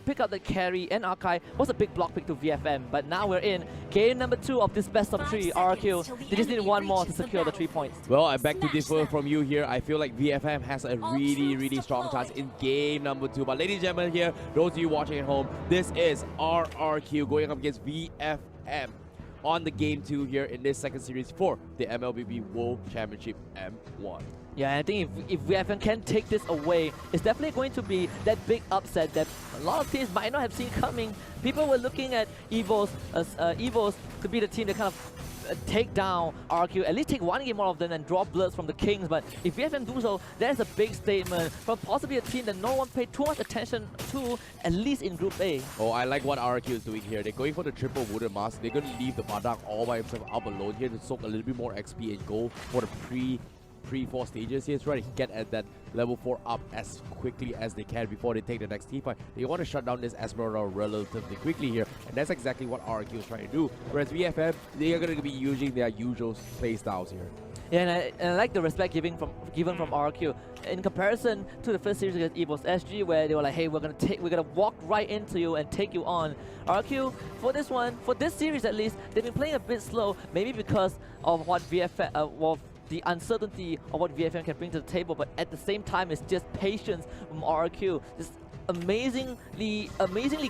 pick up the carry and Archive was a big block pick to VFM. But now we're in game number 2 of this best of 3 RRQ. They just need one more to secure the 3 points. Well, I beg to differ from you here. I feel like VFM has a really strong chance in game number 2. But ladies and gentlemen here, those of you watching at home, this is RRQ going up against VFM on the game 2 here in this second series for the MLBB World Championship M1. Yeah, and I think if VFM can take this away, it's definitely going to be that big upset that a lot of teams might not have seen coming. People were looking at EVOS as EVOS to be the team that kind of take down RRQ, at least take one game out of them and draw bloods from the Kings. But if VFM do so, there's a big statement from possibly a team that no one paid too much attention to, at least in Group A. Oh, I like what RRQ is doing here. They're going for the triple wooden mask. They're going to leave the Padang all by himself up alone here to soak a little bit more XP and go for the pre-4 stages here, trying to get at that level 4 up as quickly as they can before they take the next team fight. They want to shut down this Esmeralda relatively quickly here, and that's exactly what RRQ is trying to do. Whereas VFM, they are going to be using their usual play styles here. Yeah, and I like the respect given from RRQ in comparison to the first series against EVOS SG, where they were like, hey, we're gonna walk right into you and take you on. RRQ for this one, for this series at least, they've been playing a bit slow, maybe because of what VFM the uncertainty of what VFM can bring to the table, but at the same time, it's just patience from RRQ. Just amazingly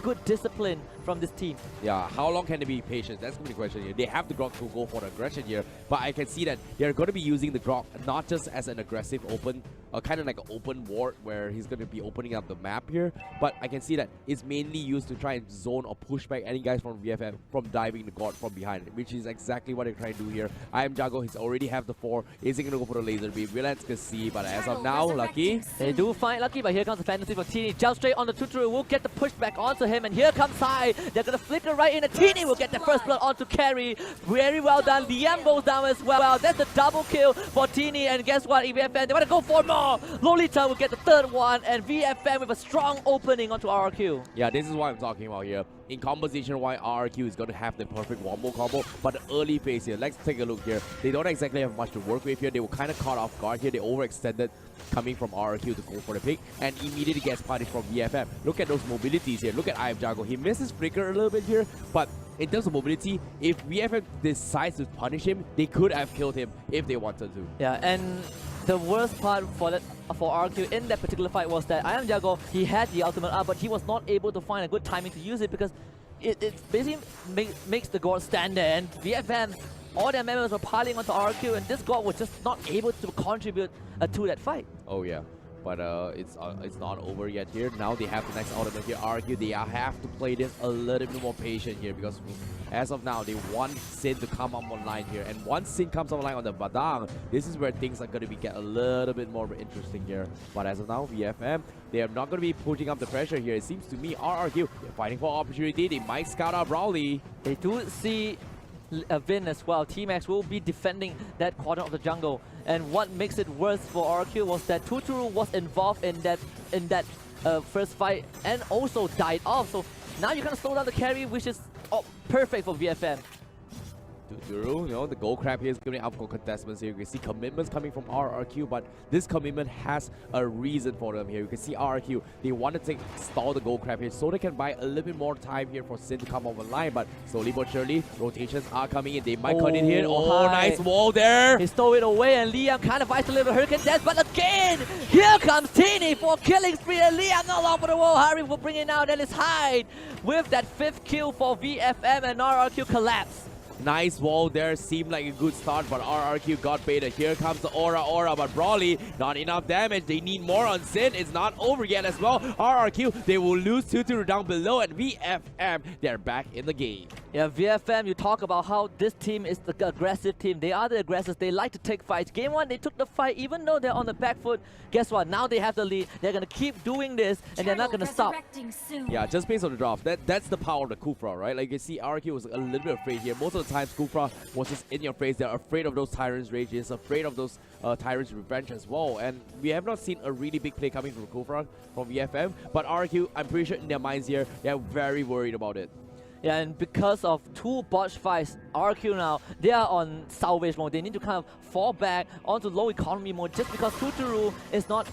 good discipline from this team. Yeah, how long can they be patient? That's going to be the question here. They have the Grok to go for the aggression here, but I can see that they're going to be using the Grok not just as an aggressive open, kind of like an open ward where he's going to be opening up the map here, but I can see that it's mainly used to try and zone or push back any guys from VFM from diving the God from behind, which is exactly what they're trying to do here. I am Jago, he's already have the 4. Is he going to go for the laser beam? Let's see, but as of now, Lucky. They do find Lucky, but here comes the fantasy for Teeny. Jump straight on the Tuturu, will get the pushback onto him, and here comes Sai. They're going to flicker right in, and Teeny will get the first blood onto Carry. Very well done. Liam goes down as well. That's a double kill for Teeny, and guess what? VFM, they want to go for more. Lolita will get the 3rd one, and VFM with a strong opening onto RRQ. Yeah, this is what I'm talking about here. In composition, why RRQ is going to have the perfect wombo combo, but the early phase here, let's take a look here. They don't exactly have much to work with here. They were kind of caught off guard here. They overextended coming from RRQ to go for the pick, and immediately gets punished from VFM. Look at those mobilities here. Look at IM Jago. He misses flicker a little bit here, but in terms of mobility, if VFM decides to punish him, they could have killed him if they wanted to. Yeah, and the worst part for RRQ in that particular fight was that I am Jago, he had the ultimate up, but he was not able to find a good timing to use it because it basically makes the God stand there, and VFM, all their members were piling onto RRQ, and this God was just not able to contribute to that fight. Oh yeah. But it's not over yet here. Now they have the next ultimate here. RRQ, they have to play this a little bit more patient here, because as of now, they want Sin to come up online here. And once Sin comes online on the Badang, this is where things are going to get a little bit more interesting here. But as of now, VFM, they are not going to be putting up the pressure here. It seems to me, RRQ, they're fighting for opportunity. They might scout out Brawley. They do see Vin as well. T-Max will be defending that quadrant of the jungle, and what makes it worse for RRQ was that Tuturu was involved in that first fight and also died off. So now you kind of slow down the carry, which is perfect for VFM. Tuturu, you know, the gold crab here is going up for contestants here. You can see commitments coming from RRQ, but this commitment has a reason for them here. You can see RRQ, they want to stall the gold crab here so they can buy a little bit more time here for Sin to come over line, but slowly but surely, rotations are coming in. They might cut in here. Oh, nice wall there. He stole it away, and Liam kind of isolated the Hurricane Death, but again, here comes Teeny for killing spree, and Liam no longer for the wall. Harry will bring it out, and it's Hyde with that 5th kill for VFM, and RRQ collapse. Nice wall there, seemed like a good start, but RRQ got baited. Here comes the Aura, but Brawley, not enough damage. They need more on Sin. It's not over yet as well. RRQ, they will lose Tuturu down below, and VFM, they're back in the game. Yeah, VFM, you talk about how this team is the aggressive team. They are the aggressors. They like to take fights. Game 1, they took the fight, even though they're on the back foot. Guess what? Now they have the lead. They're going to keep doing this, and they're not going to stop. Yeah, just based on the draft. That's the power of the Kufra, right? Like you see, RRQ was a little bit afraid here. Most of the times, Kufra was just in your face. They're afraid of those Tyrants' rages, afraid of those Tyrants' revenge as well. And we have not seen a really big play coming from Kufra, from VFM. But RRQ, I'm pretty sure in their minds here, they're very worried about it. Yeah, and because of two botch fights, RRQ now, they are on salvage mode. They need to kind of fall back onto low economy mode just because Tuturu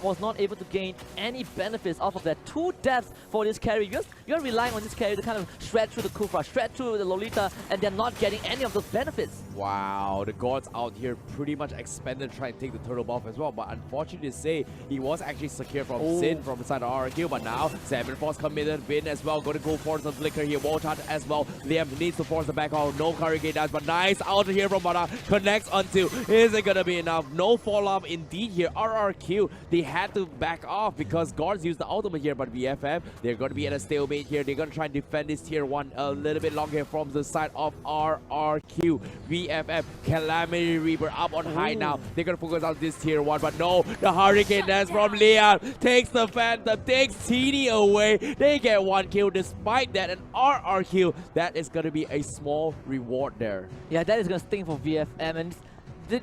was not able to gain any benefits off of that. Two deaths for this carry. You're relying on this carry to kind of shred through the Kufra, shred through the Lolita, and they're not getting any of those benefits. Wow, the gods out here pretty much expanded trying to take the turtle buff as well. But unfortunately to say, he was actually secured from Sin from the side of RRQ. But now, 7 Force committed, Bin as well. Going to go for some flicker here. Wall charge as well. Liam needs to force the back out. No Hurricane does, but nice out here from Mana. Connects onto. Is it going to be enough? No follow-up indeed here. RRQ, they had to back off because guards used the ultimate here. But VFM, they're going to be at a stalemate here. They're going to try and defend this tier 1 a little bit longer from the side of RRQ. VFM, Calamity Reaper up on high now. They're going to focus on this tier 1, but no, the Hurricane Dance from Leon takes the Phantom, takes TD away. They get 1 kill despite that, and RRQ, that is going to be a small reward there. Yeah, that is going to sting for VFM, and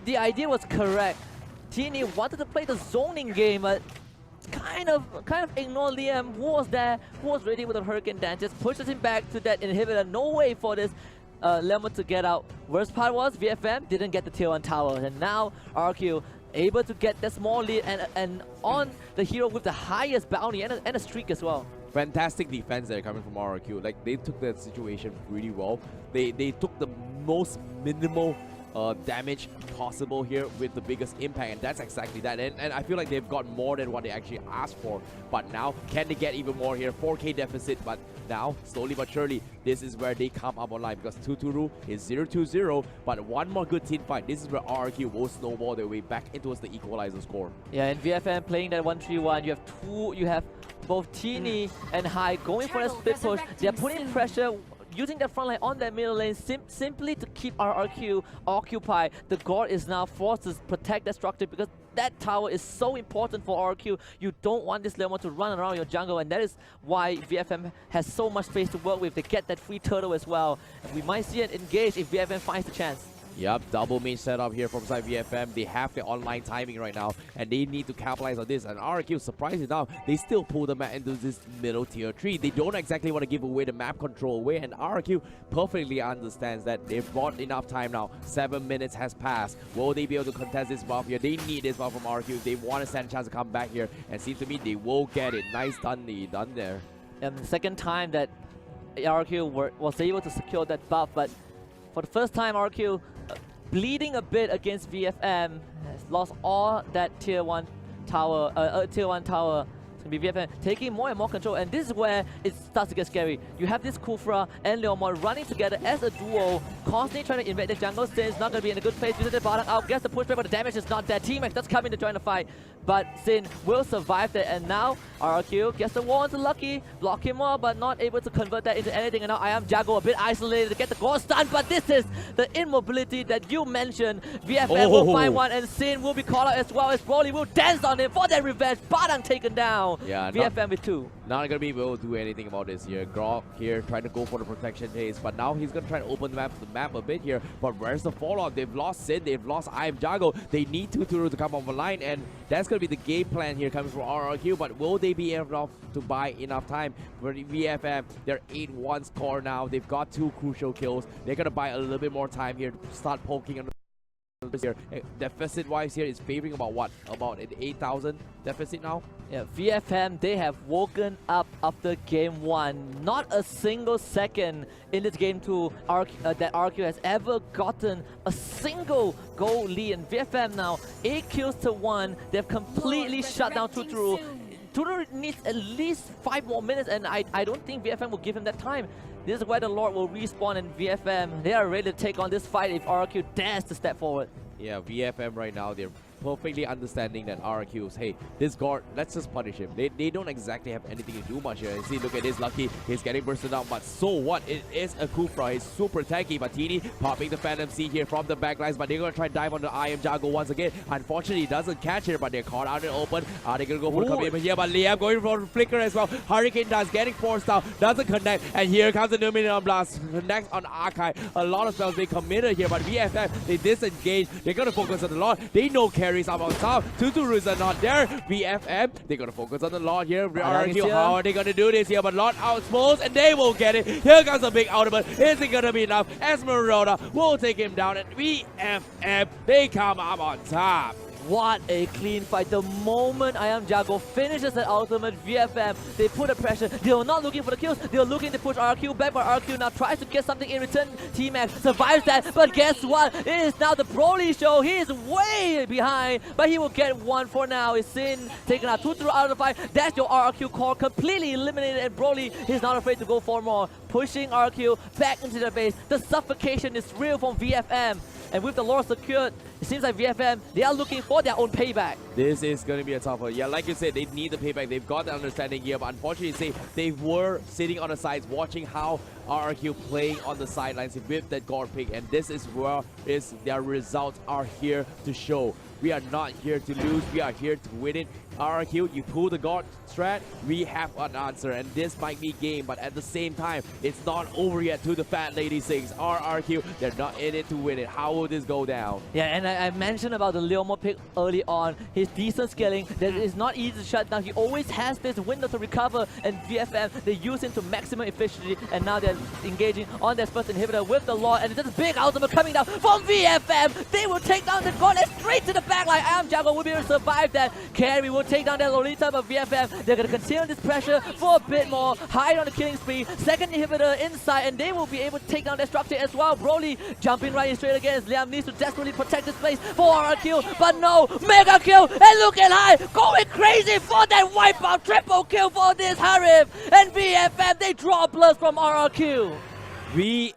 the idea was correct. TNE wanted to play the zoning game, but kind of ignore Liam, who was there, who was ready with the Hurricane Dance, just pushes him back to that inhibitor. No way for this Lemon to get out. Worst part was VFM didn't get the tier 1 tower, and now RQ able to get that small lead and on the hero with the highest bounty and a streak as well. Fantastic defense there coming from RRQ. Like, they took that situation really well. They took the most minimal damage possible here with the biggest impact, and that's exactly that. And I feel like they've got more than what they actually asked for. But now, can they get even more here? 4k deficit, but now, slowly but surely, this is where they come up online because Tuturu is 0-2-0, but one more good team fight. This is where RRQ will snowball their way back into the equalizer score. Yeah, and VFM playing that 1-3-1, you have both Teeny and High going for a split push. They're putting pressure, using their front line on that middle lane simply to keep RRQ occupied. The God is now forced to protect that structure because that tower is so important for RRQ. You don't want this Lemon to run around your jungle, and that is why VFM has so much space to work with. They get that free turtle as well. And we might see it engage if VFM finds the chance. Yep, double main setup here from side VFM. They have the online timing right now, and they need to capitalize on this. And RRQ, surprisingly enough, they still pull the map into this middle tier 3. They don't exactly want to give away the map control away, and RRQ perfectly understands that they've bought enough time now. 7 minutes has passed. Will they be able to contest this buff here? They need this buff from RRQ. They want to stand a chance to come back here, and seems to me they will get it. Nice done there. And the second time that RRQ was able to secure that buff, but for the first time RRQ bleeding a bit against VFM, has lost all that tier 1 tower. It's gonna be VFM taking more and more control, and this is where it starts to get scary. You have this Kufra and Leomon running together as a duo, constantly trying to invade the jungle. Sin is not gonna be in a good place. Uses the bottom out, gets the pushback, but the damage is not there. Teammates does come in to join the fight, but Sin will survive that, and now RRQ gets the wall into Lucky, block him more, but not able to convert that into anything. And now I am Jago a bit isolated to get the goal stun, but this is the immobility that you mentioned. VFM will find one, and Sin will be called out as well as Broly will dance on him for that revenge. Badang taken down. Yeah, VFM with 2. Not gonna be able to do anything about this here. Grok here trying to go for the protection haze, but now he's gonna try to open the map a bit here. But where's the fallout? They've lost Sin, they've lost I am Jago. They need Tuturu to come off the line, and that's gonna be the game plan here coming from RRQ. But will they be enough to buy enough time for the VFM? They're 8-1 score now. They've got 2 crucial kills. They're gonna buy a little bit more time here to start poking on here. Deficit wise here is favoring about what? About an 8,000 deficit now? Yeah, VFM, they have woken up after game 1. Not a single second in this game 2 that RQ has ever gotten a single goal lead. And VFM now 8 kills to 1. They've completely shut down Tuturu. Tuturu needs at least 5 more minutes, and I don't think VFM will give him that time. This is where the Lord will respawn, and VFM, they are ready to take on this fight if RRQ dares to step forward. Yeah, VFM right now, they're perfectly understanding that RRQ is, hey, this guard, let's just punish him. They don't exactly have anything to do much here. And see, look at this, Lucky, he's getting bursted out, but so what? It is a Kufra, he's super tanky. Martini popping the Phantom Seed here from the backlines, but they're going to try and dive on the I am Jago once again. Unfortunately, he doesn't catch it, but they're caught out in open. Are they going to go for the commitment here? But Liam going for the flicker as well. Hurricane does, getting forced out, doesn't connect, and here comes the Numinum Blast. Connects on Archive. A lot of spells being committed here, but VFM, they disengage. They're going to focus on the Lord. They know carry carries up on top. Tuturus are not there. VFM, they're gonna focus on the Lord here. Like RRQ, how are they gonna do this here? But Lord outspulls and they will get it. Here comes a big ultimate. Is it gonna be enough? Esmeralda will take him down, and VFM, they come up on top. What a clean fight. The moment I Am Jago finishes that ultimate, VFM, they put the pressure. They were not looking for the kills. They were looking to push RRQ back, but RRQ now tries to get something in return. T-Max survives that, but guess what? It is now the Broly show. He is way behind, but he will get one for now. It's Sin taking out 2 out of the fight. That's your RRQ core completely eliminated, and Broly is not afraid to go for more. Pushing RRQ back into the base. The suffocation is real from VFM. And with the lore secured, it seems like VFM, they are looking for their own payback. This is going to be a tough one. Yeah, like you said, they need the payback. They've got the understanding here, but unfortunately, they were sitting on the sides watching how RRQ playing on the sidelines with that God pick, and this is where their results are here to show. We are not here to lose. We are here to win it. RRQ, you pull the God strat, we have an answer, and this might be game, but at the same time, it's not over yet to the Fat Lady Sings. RRQ, they're not in it to win it. How will this go down? Yeah, and I mentioned about the Leomo pick early on. His decent scaling, that is not easy to shut down. He always has this window to recover, and VFM, they use him to maximum efficiency, and now they're engaging on their first inhibitor with the Lord, and it's just big ultimate coming down from VFM. They will take down the God straight to the backline. I Am Jago will be able to survive that. Carry will take down that Lolita, but VFM, they're going to continue this pressure for a bit more. Hide on the killing spree. Second inhibitor inside, and they will be able to take down their structure as well. Broly jumping right in straight against Liam needs to desperately protect this place for RRQ, but no, mega kill, and look at High going crazy for that wipeout. Triple kill for this Harif, and VFM, they draw blood from RRQ. VFM.